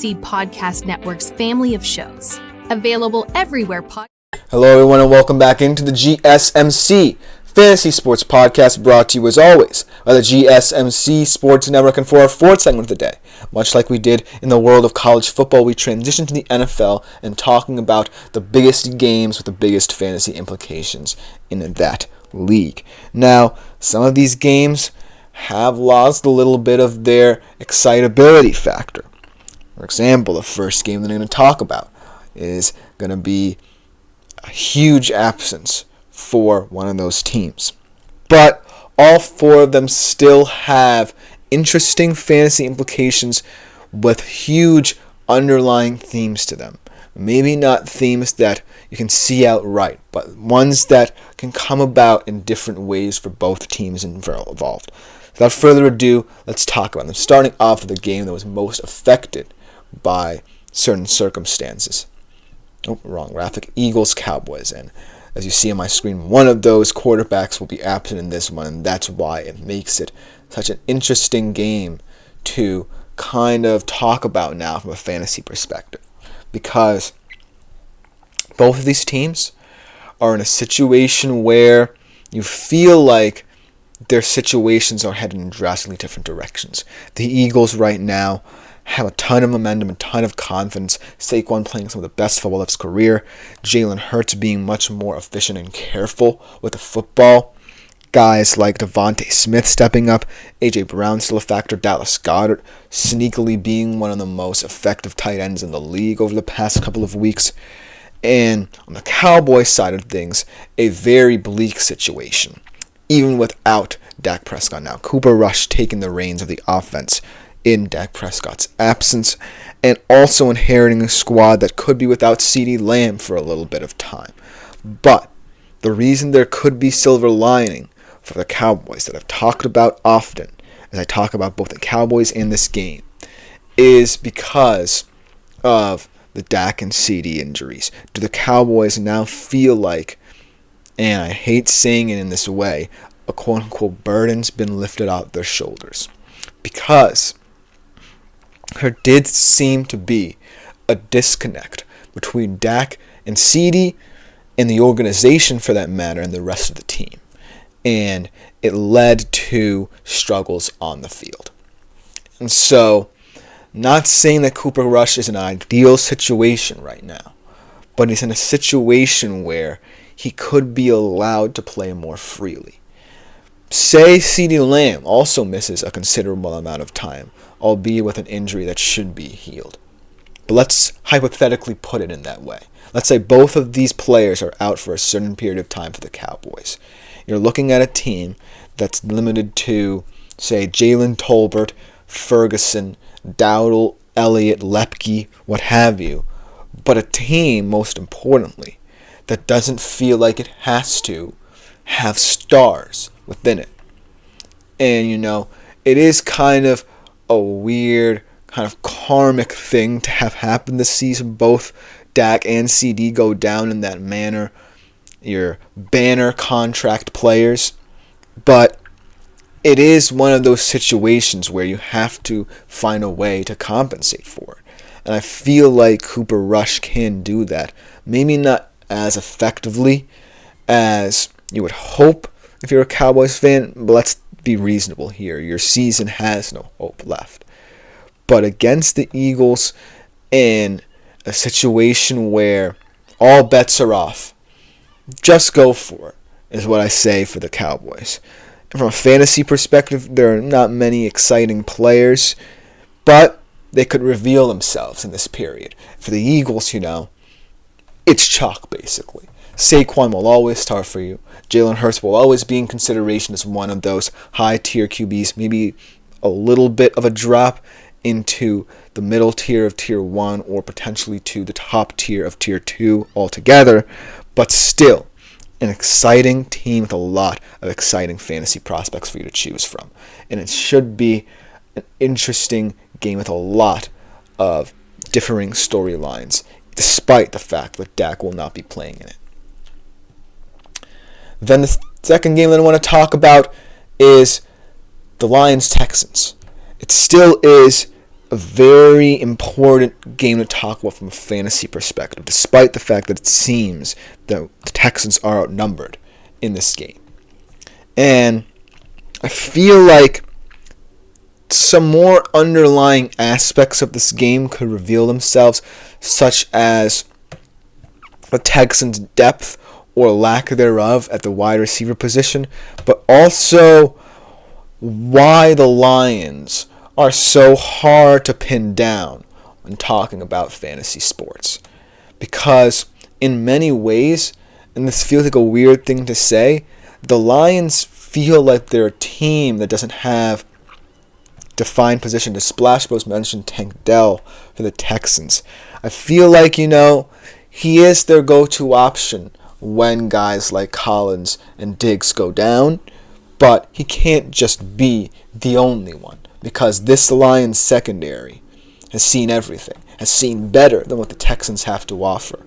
GSMC Podcast Network's family of shows. Available everywhere. Hello, everyone, and welcome back into the GSMC Fantasy Sports Podcast, brought to you, as always, by the GSMC Sports Network. And for our fourth segment of the day, much like we did in the world of college football, we transition to the NFL and talking about the biggest games with the biggest fantasy implications in that league. Now, some of these games have lost a little bit of their excitability factor. For example, the first game that I'm going to talk about is going to be a huge absence for one of those teams. But all four of them still have interesting fantasy implications with huge underlying themes to them. Maybe not themes that you can see outright, but ones that can come about in different ways for both teams involved. Without further ado, let's talk about them. Starting off with the game that was most affected by certain circumstances. Wrong graphic. Eagles-Cowboys. And as you see on my screen, one of those quarterbacks will be absent in this one, and that's why it makes it such an interesting game to kind of talk about now from a fantasy perspective. Because both of these teams are in a situation where you feel like their situations are headed in drastically different directions. The Eagles right now have a ton of momentum, a ton of confidence. Saquon playing some of the best football of his career. Jalen Hurts being much more efficient and careful with the football. Guys like Devontae Smith stepping up. A.J. Brown still a factor. Dallas Goedert sneakily being one of the most effective tight ends in the league over the past couple of weeks. And on the Cowboys side of things, a very bleak situation. Even without Dak Prescott now. Cooper Rush taking the reins of the offense in Dak Prescott's absence, and also inheriting a squad that could be without CeeDee Lamb for a little bit of time. But the reason there could be silver lining for the Cowboys that I've talked about often, as I talk about both the Cowboys and this game, is because of the Dak and CeeDee injuries. Do the Cowboys now feel like, and I hate saying it in this way, a quote-unquote burden's been lifted off their shoulders? Because there did seem to be a disconnect between Dak and CeeDee and the organization, for that matter, and the rest of the team. And it led to struggles on the field. And so, not saying that Cooper Rush is an ideal situation right now, but he's in a situation where he could be allowed to play more freely. Say CeeDee Lamb also misses a considerable amount of time, albeit with an injury that should be healed. But let's hypothetically put it in that way. Let's say both of these players are out for a certain period of time for the Cowboys. You're looking at a team that's limited to, say, Jalen Tolbert, Ferguson, Dowdle, Elliott, Lepke, what have you. But a team, most importantly, that doesn't feel like it has to have stars within it. And, it is kind of a weird, kind of karmic thing to have happen this season. Both Dak and CeeDee go down in that manner. Your banner contract players. But it is one of those situations where you have to find a way to compensate for it. And I feel like Cooper Rush can do that. Maybe not as effectively as you would hope if you're a Cowboys fan, but let's be reasonable here. Your season has no hope left. But against the Eagles, in a situation where all bets are off, just go for it, is what I say for the Cowboys. And from a fantasy perspective, there are not many exciting players, but they could reveal themselves in this period. For the Eagles, it's chalk, basically. Saquon will always start for you. Jalen Hurts will always be in consideration as one of those high-tier QBs, maybe a little bit of a drop into the middle tier of Tier 1 or potentially to the top tier of Tier 2 altogether, but still an exciting team with a lot of exciting fantasy prospects for you to choose from. And it should be an interesting game with a lot of differing storylines, despite the fact that Dak will not be playing in it. Then the second game that I want to talk about is the Lions-Texans. It still is a very important game to talk about from a fantasy perspective, despite the fact that it seems that the Texans are outnumbered in this game. And I feel like some more underlying aspects of this game could reveal themselves, such as the Texans' depth or lack thereof at the wide receiver position, but also why the Lions are so hard to pin down when talking about fantasy sports. Because in many ways, and this feels like a weird thing to say, the Lions feel like they're a team that doesn't have defined position. The Splash Bros mentioned Tank Dell for the Texans. I feel like, he is their go-to option when guys like Collins and Diggs go down, but he can't just be the only one, because this Lions secondary has seen everything, has seen better than what the Texans have to offer.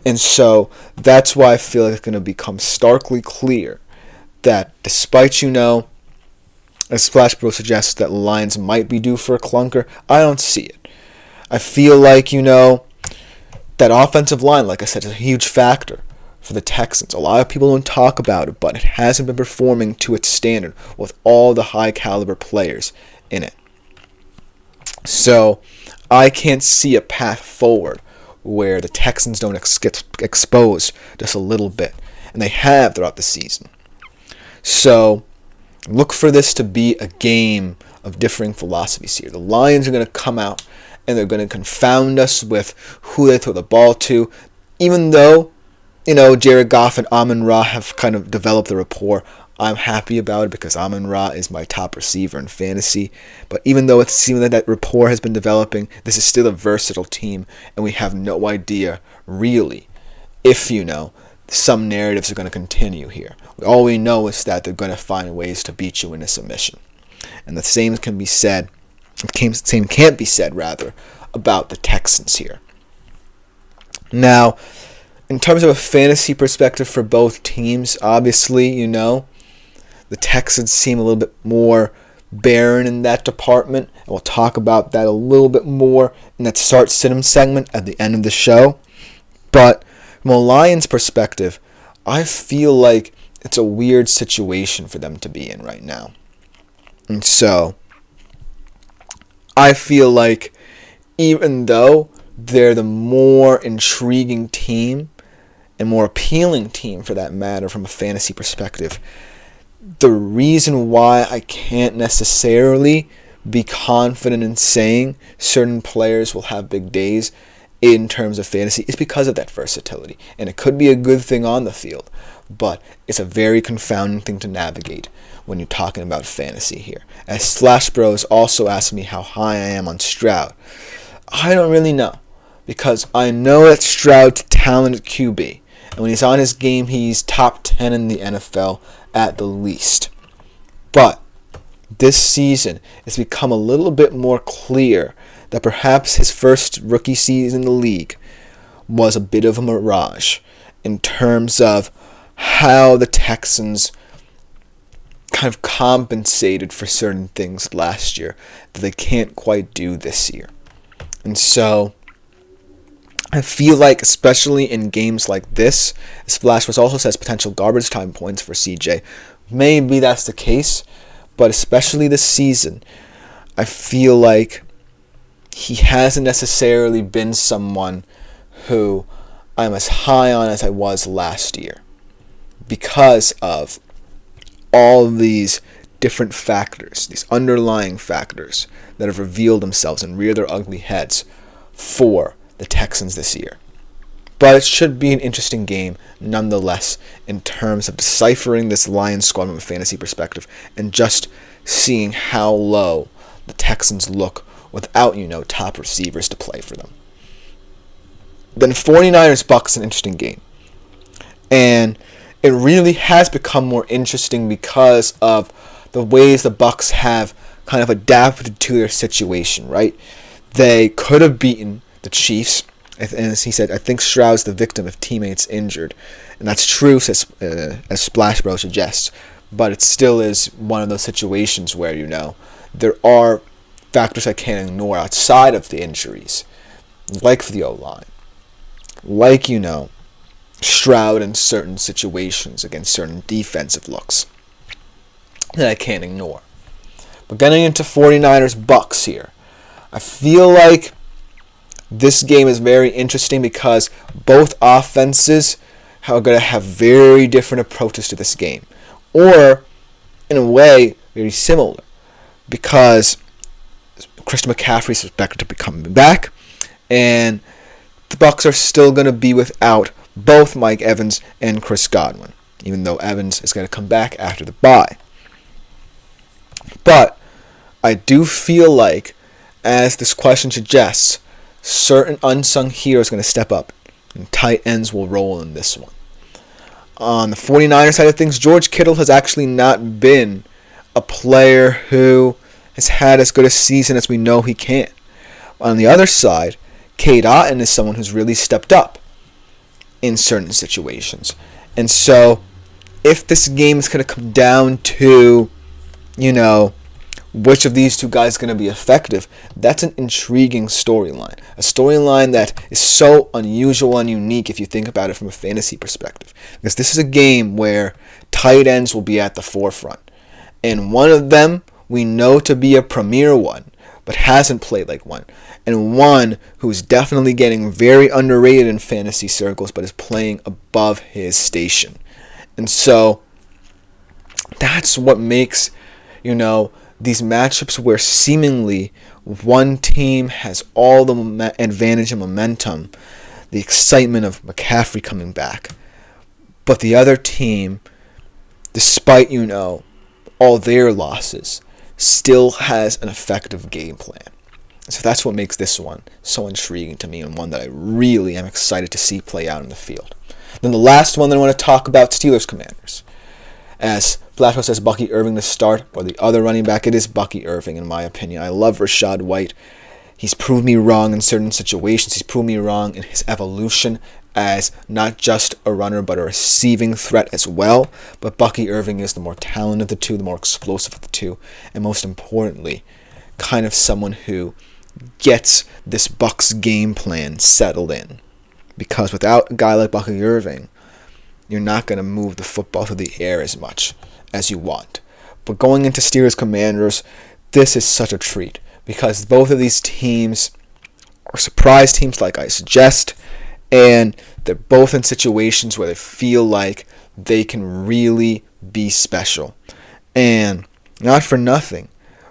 And so that's why I feel like it's going to become starkly clear that despite, as Splash Bro suggests, that Lions might be due for a clunker, I don't see it. I feel like, that offensive line, like I said, is a huge factor for the Texans. A lot of people don't talk about it, but it hasn't been performing to its standard with all the high caliber players in it. So I can't see a path forward where the Texans don't get exposed just a little bit, and they have throughout the season. So look for this to be a game of differing philosophies here. The Lions are going to come out and they're going to confound us with who they throw the ball to, even though, Jared Goff and Amon-Ra have kind of developed the rapport. I'm happy about it because Amon-Ra is my top receiver in fantasy. But even though it seems like that rapport has been developing, this is still a versatile team, and we have no idea, really, if some narratives are going to continue here. All we know is that they're going to find ways to beat you in a submission. And the same can't be said, about the Texans here. Now, in terms of a fantasy perspective for both teams, obviously, the Texans seem a little bit more barren in that department, and we'll talk about that a little bit more in that start-sit-'em segment at the end of the show. But from a Lions perspective, I feel like it's a weird situation for them to be in right now. And so I feel like even though they're the more intriguing team and more appealing team for that matter from a fantasy perspective, the reason why I can't necessarily be confident in saying certain players will have big days in terms of fantasy is because of that versatility. And it could be a good thing on the field, but it's a very confounding thing to navigate when you're talking about fantasy here. As Slash Bros also asked me how high I am on Stroud, I don't really know, because I know that Stroud's a talented QB, and when he's on his game, he's top 10 in the NFL at the least. But this season, it's become a little bit more clear that perhaps his first rookie season in the league was a bit of a mirage in terms of how the Texans kind of compensated for certain things last year that they can't quite do this year. And so I feel like, especially in games like this, as Flash was also says potential garbage time points for CJ. Maybe that's the case, but especially this season, I feel like he hasn't necessarily been someone who I'm as high on as I was last year because of all these different factors, these underlying factors that have revealed themselves and reared their ugly heads for the Texans this year. But it should be an interesting game nonetheless in terms of deciphering this Lions squad from a fantasy perspective and just seeing how low the Texans look without, top receivers to play for them. Then 49ers-Bucks, an interesting game. And it really has become more interesting because of the ways the Bucks have kind of adapted to their situation, right? They could have beaten the Chiefs. And as he said, I think Stroud's the victim if teammates injured. And that's true, as Splash Bro suggests. But it still is one of those situations where, there are factors I can't ignore outside of the injuries, like the O-line, like, Stroud in certain situations against certain defensive looks that I can't ignore. But getting into 49ers Bucks here, I feel like this game is very interesting because both offenses are going to have very different approaches to this game. Or, in a way, very similar. Because Christian McCaffrey is expected to be coming back. And the Bucks are still going to be without both Mike Evans and Chris Godwin. Even though Evans is going to come back after the bye. But I do feel like, as this question suggests, certain unsung heroes are going to step up, and tight ends will roll in this one. On the 49ers side of things, George Kittle has actually not been a player who has had as good a season as we know he can. On the other side, Cade Otton is someone who's really stepped up in certain situations. And so, if this game is going to come down to, which of these two guys is going to be effective, that's an intriguing storyline. A storyline that is so unusual and unique if you think about it from a fantasy perspective. Because this is a game where tight ends will be at the forefront. And one of them we know to be a premier one, but hasn't played like one. And one who's definitely getting very underrated in fantasy circles, but is playing above his station. And so, that's what makes, these matchups where seemingly one team has all the advantage and momentum, the excitement of McCaffrey coming back, but the other team, despite, all their losses, still has an effective game plan. So that's what makes this one so intriguing to me, and one that I really am excited to see play out in the field. Then the last one that I want to talk about, Steelers Commanders. As Flacco says Bucky Irving to start, or the other running back, it is Bucky Irving in my opinion. I love Rachaad White. He's proved me wrong in certain situations. He's proved me wrong in his evolution as not just a runner, but a receiving threat as well. But Bucky Irving is the more talented of the two, the more explosive of the two, and most importantly, kind of someone who gets this Bucs game plan settled in. Because without a guy like Bucky Irving, you're not going to move the football through the air as much as you want. But going into Steelers Commanders, this is such a treat. Because both of these teams are surprise teams, like I suggest. And they're both in situations where they feel like they can really be special. And not for nothing,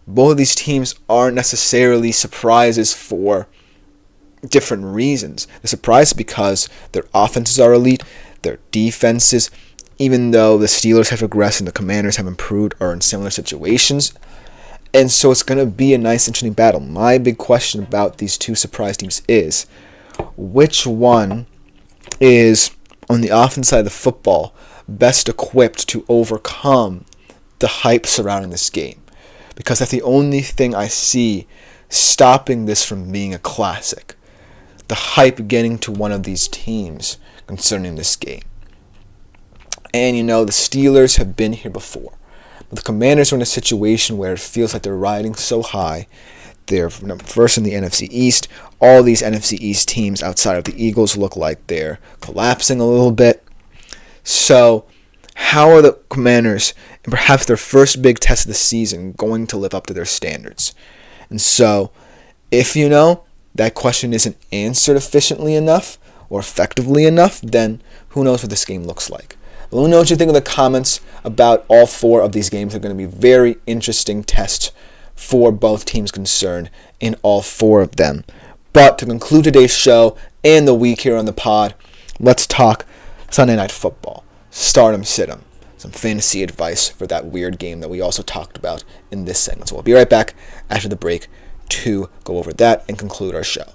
both of these teams aren't necessarily surprises for different reasons. They're surprised because their offenses are elite, their defenses, even though the Steelers have regressed and the Commanders have improved, are in similar situations. And so it's going to be a nice, interesting battle. My big question about these two surprise teams is, which one is, on the offense side of the football, best equipped to overcome the hype surrounding this game? Because that's the only thing I see stopping this from being a classic. The hype getting to one of these teams concerning this game. And the Steelers have been here before. But the Commanders are in a situation where it feels like they're riding so high. They're first in the NFC East. All these NFC East teams outside of the Eagles look like they're collapsing a little bit. So, how are the Commanders, in perhaps their first big test of the season, going to live up to their standards? And so, if that question isn't answered efficiently enough or effectively enough, then who knows what this game looks like. But let me know what you think in the comments about all four of these games. They're going to be very interesting tests for both teams concerned in all four of them. But to conclude today's show and the week here on the pod, let's talk Sunday Night Football. Start 'em, sit 'em. Some fantasy advice for that weird game that we also talked about in this segment. So we'll be right back after the break to go over that and conclude our show.